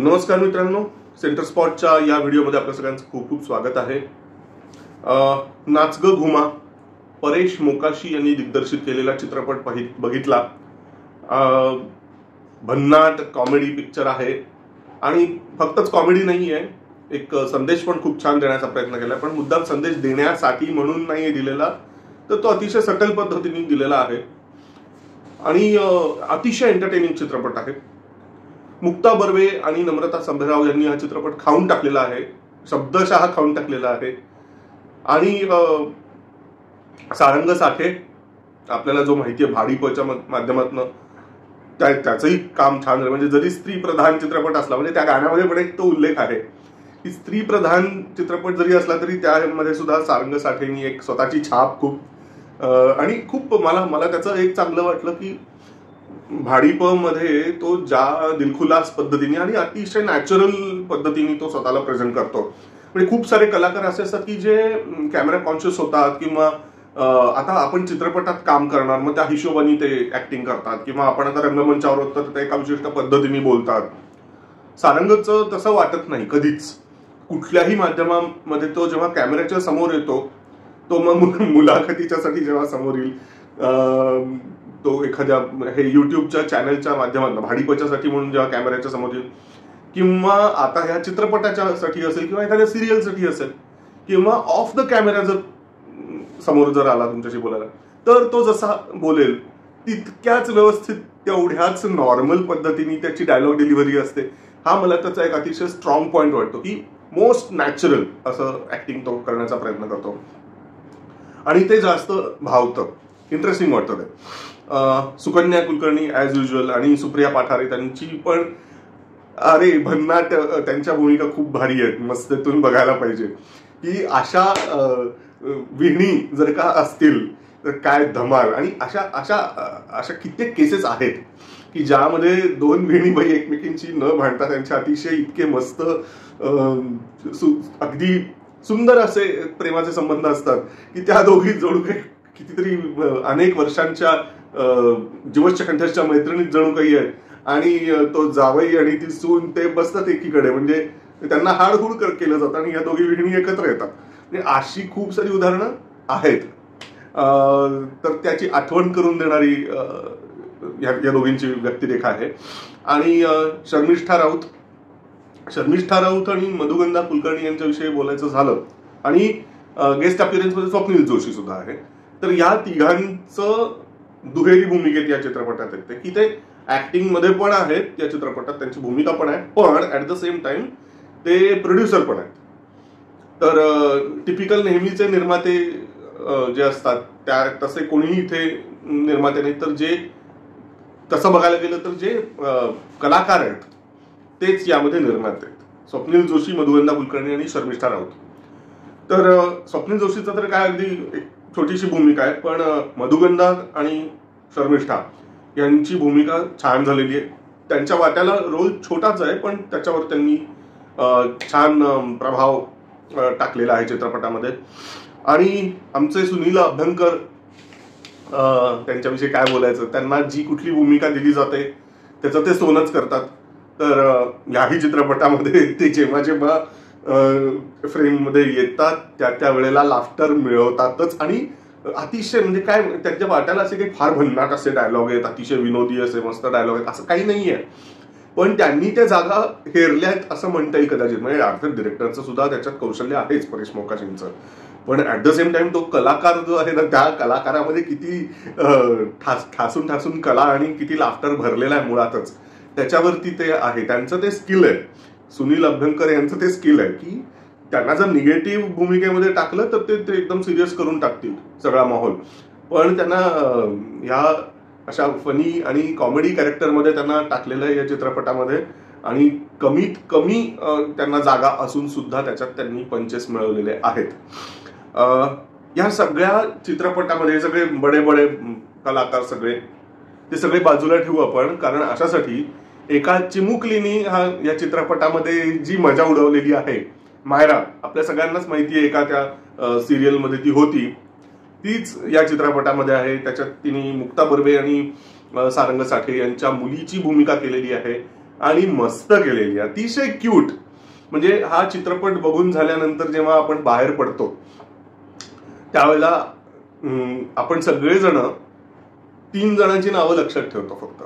नमस्कार मित्रांनो, सेंटर स्पॉटच्या या व्हिडिओमध्ये आपल्या सगळ्यांचं खूप खूप स्वागत आहे। नाच ग घुमा परेश मोकाशी यांनी दिग्दर्शित केलेला चित्रपट बघितला। भन्नाट कॉमेडी पिक्चर आहे आणि फक्तच कॉमेडी नाही आहे, एक संदेश पण खूप छान देण्याचा प्रयत्न केला, पण मुद्दाम संदेश देण्यासाठी म्हणून नाही दिलेला, तर तो अतिशय सटल पद्धतीने दिलेला आहे आणि अतिशय एंटरटेनिंग चित्रपट आहे। मुक्ता बर्वे आणि नम्रता संभेराव यांनी हा चित्रपट खाऊन टाकलेला आहे, शब्दशः खाऊन टाकलेला आहे। आणि सारंग साठे आपल्याला जो माहिती आहे भाडीपच्या माध्यमातून त्याचंही काम छान आहे। म्हणजे जरी स्त्री प्रधान चित्रपट असला, म्हणजे त्या गाण्यामध्ये पण एक तो उल्लेख आहे की स्त्री प्रधान चित्रपट जरी असला तरी त्यामध्ये सुद्धा सारंग साठेंनी एक स्वतःची छाप खूप आणि खूप मला त्याचं एक चांगलं वाटलं की भाडीप मध्ये तो ज्या दिलखुलास पद्धतीने आणि अतिशय नॅचरल पद्धतीने तो स्वतःला प्रेझेंट करतो। म्हणजे खूप सारे कलाकार असे असतात की जे कॅमेरा कॉन्शियस होतात किंवा आता आपण चित्रपटात काम करणार, मग त्या हिशोबाने ते ऍक्टिंग करतात, किंवा आपण आता रंगमंचावर होतो तर ते एका विशिष्ट पद्धतीने बोलतात। सारंगचं तसं वाटत नाही कधीच। कुठल्याही माध्यमामध्ये तो जेव्हा कॅमेऱ्याच्या समोर येतो, तो मग मुलाखतीच्यासाठी जेव्हा समोर येईल, तो एखाद्या हे युट्यूबच्या चॅनलच्या माध्यमातून भाडीपच्यासाठी म्हणून जेव्हा कॅमेऱ्याच्या समोर येईल, किंवा आता ह्या चित्रपटाच्यासाठी असेल किंवा एखाद्या सिरियलसाठी असेल, किंवा ऑफ द कॅमेरा जर समोर जर आला तुमच्याशी बोलायला, तर तो जसा बोलेल तितक्याच व्यवस्थित तेवढ्याच नॉर्मल पद्धतीने त्याची डायलॉग डिलिव्हरी असते। हा मला त्याचा एक अतिशय स्ट्रॉंग पॉइंट वाटतो की मोस्ट नॅचरल असं ऍक्टिंग तो करण्याचा प्रयत्न करतो आणि ते जास्त भावतं, इंटरेस्टिंग वाटतं ते। सुकन्या कुलकर्णी ऍज युज्युअल आणि सुप्रिया पाठारे त्यांची पण अरे भन्नाट त्यांच्या भूमिका खूप भारी आहेत, मस्त तुम्ही बघायला पाहिजे की अशा विहिणी जर का असतील तर काय धमाल। आणि अशा अशा अशा कित्येक केसेस आहेत की ज्यामध्ये दोन विहिणी बाई एकमेकींची न भांडता त्यांच्या अतिशय इतके मस्त अगदी सुंदर असे प्रेमाचे संबंध असतात की त्या दोघी जणू काही कितीतरी अनेक वर्षांच्या जीवच्या कंठ्याच्या मैत्रिणीत जणू काही आहे, आणि तो जावई आणि ती सून ते बसतात एकीकडे, म्हणजे त्यांना हाडहूड केलं जातं आणि या दोघी विहिणी एकत्र येतात। म्हणजे अशी खूप सारी उदाहरणं आहेत। तर त्याची आठवण करून देणारी या दोघींची व्यक्तिरेखा आहे। आणि शर्मिष्ठा राऊत आणि मधुगंधा कुलकर्णी यांच्याविषयी बोलायचं झालं, आणि गेस्ट अपीअरन्स मध्ये स्वप्नील जोशी सुद्धा आहे, तर या तिघांचं दुहेरी भूमिकेत या चित्रपटात येते की ते ऍक्टिंग मध्ये पण आहेत या चित्रपटात, त्यांची भूमिका पण आहे, पण ऍट द सेम टाइम ते प्रोड्युसर पण आहेत। तर टिपिकल नेहमीचे निर्माते जे असतात त्या तसे कोणीही इथे निर्माते नाही, तर जे तसं बघायला गेलं तर जे कलाकार आहेत तेच यामध्ये निर्माते आहेत। स्वप्नील जोशी, मधुगंधा कुलकर्णी आणि शर्मिष्ठा राऊत। तर स्वप्नील जोशीचं तर काय अगदी एक छोटीशी भूमिका आहे, पण मधुगंधा आणि शर्मिष्ठा यांची भूमिका छान झालेली आहे। त्यांच्या वाट्याला रोल छोटाच आहे, पण त्याच्यावर त्यांनी छान प्रभाव टाकलेला आहे चित्रपटामध्ये। आणि आमचे सुनील अभ्यंकर, त्यांच्याविषयी काय बोलायचं, त्यांना जी कुठली भूमिका दिली जाते त्याचं ते सोनच करतात। तर याही चित्रपटामध्ये ते जेव्हा फ्रेम मध्ये येतात त्या वेळेला लाफ्टर मिळवतातच, आणि अतिशय म्हणजे काय त्यांच्या वाट्याला असे काही फार भन्नाट असे डायलॉग आहेत, अतिशय विनोदी असे मस्त डायलॉग आहेत असं काही नाहीये, पण त्यांनी त्या जागा हेरल्यात असं म्हणता येईल कदाचित। म्हणजे अर्थात डिरेक्टरचं सुद्धा त्याच्यात कौशल्य आहेच परेश मोकाशींचं, पण ऍट द सेम टाइम तो कलाकार जो आहे ना, त्या कलाकारामध्ये किती ठासून कला आणि किती लाफ्टर भरलेला आहे मुळातच, त्याच्यावरती ते आहे, त्यांचं ते स्किल आहे। सुनील अभ्यंकर यांचं ते स्किल आहे की त्यांना जर निगेटिव्ह भूमिकेमध्ये टाकलं तर ते एकदम सिरियस करून टाकतील सगळा माहोल, पण त्यांना ह्या अशा फनी आणि कॉमेडी कॅरेक्टरमध्ये त्यांना टाकलेलं आहे या चित्रपटामध्ये, आणि कमीत कमी त्यांना जागा असून सुद्धा त्याच्यात त्यांनी पंचेस मिळवलेले आहेत। या सगळ्या चित्रपटामध्ये सगळे बडे कलाकार ते सगळे बाजूला ठेवू आपण, कारण अशासाठी एका चिमुकलीनी या चित्रपटामध्ये जी मजा उडवलेली आहे, मायरा, आपल्या सगळ्यांनाच माहिती आहे, एका त्या सिरियल मध्ये ती होती, तीच या चित्रपटामध्ये आहे। त्याच्यात तिने मुक्ता बर्वे आणि सारंग साठे यांच्या मुलीची भूमिका केलेली आहे, आणि मस्त केलेली, अतिशय क्यूट. म्हणजे हा चित्रपट बघून झाल्यानंतर जेव्हा आपण बाहेर पडतो त्यावेळेला आपण सगळेजण 3 जणांची नावं लक्षात ठेवतो फक्त,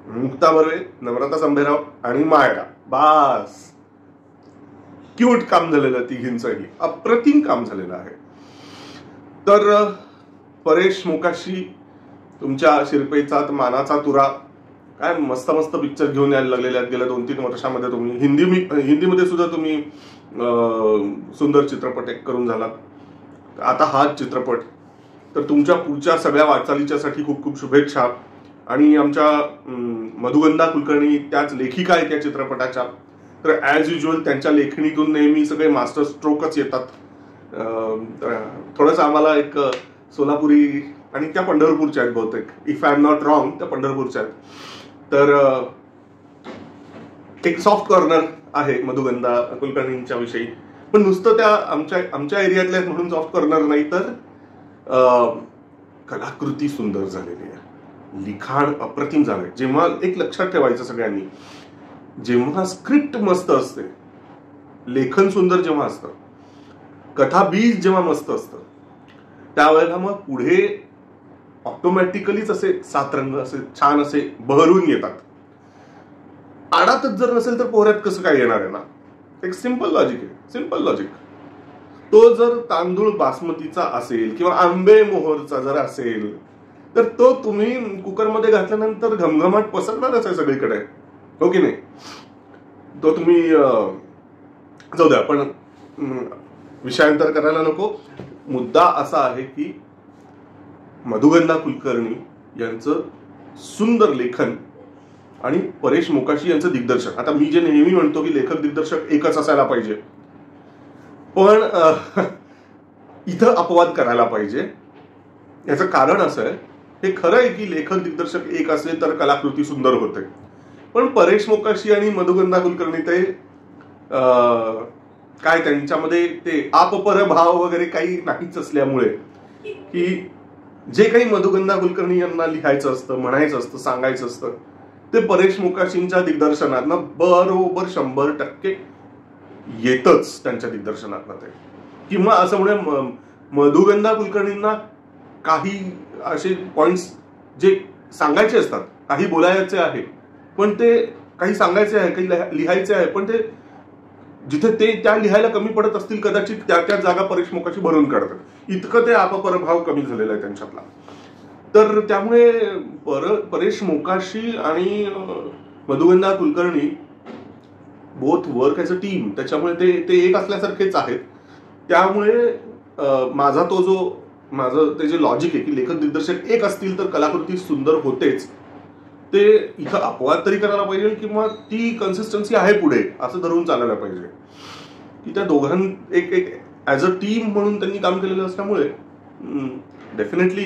मुक्ता बर्वे, नम्रता संभेराव आणि मायरा. बास, क्यूट काम झालेलं तिघींचंही, अप्रतिम काम झालेलं आहे. तर परेश मोकाशी, तुमच्या शिरपेचा मानाचा तुरा, काय मस्त मस्त पिक्चर घेऊन यायला लागलेले आहेत गेल्या 2-3 वर्षामध्ये. तुम्ही हिंदीमध्ये सुद्धा तुम्ही सुंदर चित्रपट एक करून झाला, आता हा चित्रपट. तर तुमच्या पुढच्या सगळ्या वाटचालीच्यासाठी खूप खूप शुभेच्छा. आणि आमच्या मधुगंधा कुलकर्णी त्याच लेखिका आहेत या चित्रपटाच्या. तर ॲज युज्युअल त्यांच्या लेखणीतून नेहमी सगळे मास्टर स्ट्रोकच येतात. थोडंसं आम्हाला एक सोलापुरी, आणि त्या पंढरपूरच्या आहेत बहुतेक, if I am not wrong, त्या पंढरपूरच्या आहेत. तर एक सॉफ्ट कॉर्नर आहे मधुगंधा कुलकर्णींच्या विषयी. पण नुसतं त्या आमच्या एरियातल्या आहेत म्हणून सॉफ्ट कॉर्नर नाही, तर कलाकृती सुंदर झालेली आहे, लिखाण अप्रतिम झालंय. जेव्हा एक लक्षात ठेवायचं सगळ्यांनी, जेव्हा स्क्रिप्ट मस्त असते, लेखन सुंदर जेव्हा असतं, कथा बीज जेव्हा मस्त असतं, त्यावेळेला मग पुढे ऑटोमॅटिकलीच असे 7 रंग असे छान असे बहरून येतात. आडातच जर नसेल तर पोहऱ्यात कसं काय येणार आहे ना. एक सिंपल लॉजिक आहे, सिंपल लॉजिक. तो जर तांदूळ बासमतीचा असेल किंवा आंबे मोहरचा जर असेल तर तो तुम्ही कुकरमध्ये घातल्यानंतर घमघमाट पसरणारच आहे सगळीकडे, हो की नाही. तो तुम्ही जाऊ द्या, पण विषयांतर करायला नको. मुद्दा असा आहे की मधुगंधा कुलकर्णी यांचं सुंदर लेखन आणि परेश मोकाशी यांचं दिग्दर्शन. आता मी जे नेहमी म्हणतो की लेखक दिग्दर्शक एकच असायला पाहिजे, पण इथं अपवाद करायला पाहिजे. याचं कारण असं आहे, हे खरं आहे की लेखक दिग्दर्शक एक असले तर कलाकृती सुंदर होते, पण परेश मोकाशी आणि मधुगंधा कुलकर्णी ते काय त्यांच्यामध्ये ते आपपर भाव वगैरे काही नाहीच असल्यामुळे की जे काही मधुगंधा कुलकर्णी यांना लिहायचं असतं, म्हणायचं असतं, सांगायचं असतं, ते परेश मोकाशींच्या दिग्दर्शनातनं बरोबर 100% येतच त्यांच्या दिग्दर्शनातनं ते. किंवा असं म्हणजे मधुगंधा कुलकर्णींना काही असे पॉइंट्स जे सांगायचे असतात, काही बोलायचे आहे, पण ते काही सांगायचे आहे, काही लिहायचे आहे, पण ते जिथे ते त्या लिहायला कमी पडत असतील कदाचित त्या जागा परेश मोकाशी भरून काढतात. इतकं ते अपप्रभाव कमी झालेला आहे त्यांच्यातला. तर त्यामुळे परेश मोकाशी आणि Madhugandha Kulkarni both work as a team, त्याच्यामुळे ते एक असल्यासारखेच आहेत. त्यामुळे माझं ते जे लॉजिक आहे की लेखक दिग्दर्शक एक असतील तर कलाकृती सुंदर होतेच, ते इथं अपवाद तरी करायला पाहिजे किंवा ती कन्सिस्टन्सी आहे पुढे असं धरून चालायला पाहिजे की त्या एक ॲज अ टीम म्हणून त्यांनी काम केलेलं असल्यामुळे डेफिनेटली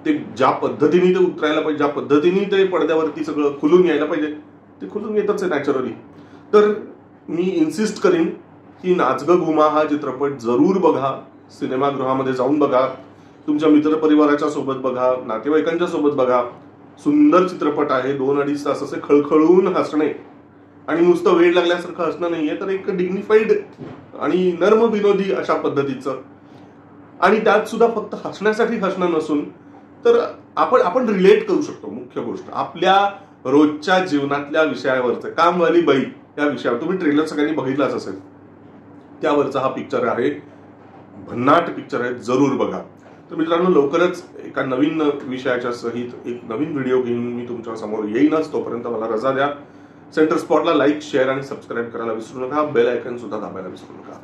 ते ज्या पद्धतीने ते उतरायला पाहिजे, ज्या पद्धतीने ते पडद्यावरती सगळं खुलून यायला पाहिजे ते खुलून येतच आहे नॅचरली. तर मी इन्सिस्ट करीन की नाच ग घुमा हा चित्रपट जरूर बघा, सिनेमागृहामध्ये जाऊन बघा, तुमच्या मित्रपरिवाराच्या सोबत बघा, नातेवाईकांच्या सोबत बघा. सुंदर चित्रपट आहे. 2-2.5 तास असे खळखळून हसणे आणि नुसतं वेळ लागल्यासारखं हसणं नाहीये, तर एक डिग्निफाईड आणि नर्म विनोदी अशा पद्धतीचं. आणि त्यात सुद्धा फक्त हसण्यासाठी हसणं नसून तर आपण रिलेट करू शकतो. मुख्य गोष्ट आपल्या रोजच्या जीवनातल्या विषयावरचं, कामवाली बाई या विषयावर तुम्ही ट्रेलर सगळ्यांनी बघितलाच असेल, त्यावरचा हा पिक्चर आहे. भन्नाट पिक्चर आहे, जरूर बघा. तर मित्रांनो, लवकरच एका नवीन विषयाच्या सहित एक नवीन व्हिडिओ घेऊन मी तुमच्या समोर येईनच. तोपर्यंत मला रजा द्या. सेंटर स्पॉटला लाईक, शेअर आणि सबस्क्राईब करायला विसरू नका. बेल आयकॉन सुद्धा दाबायला विसरू नका.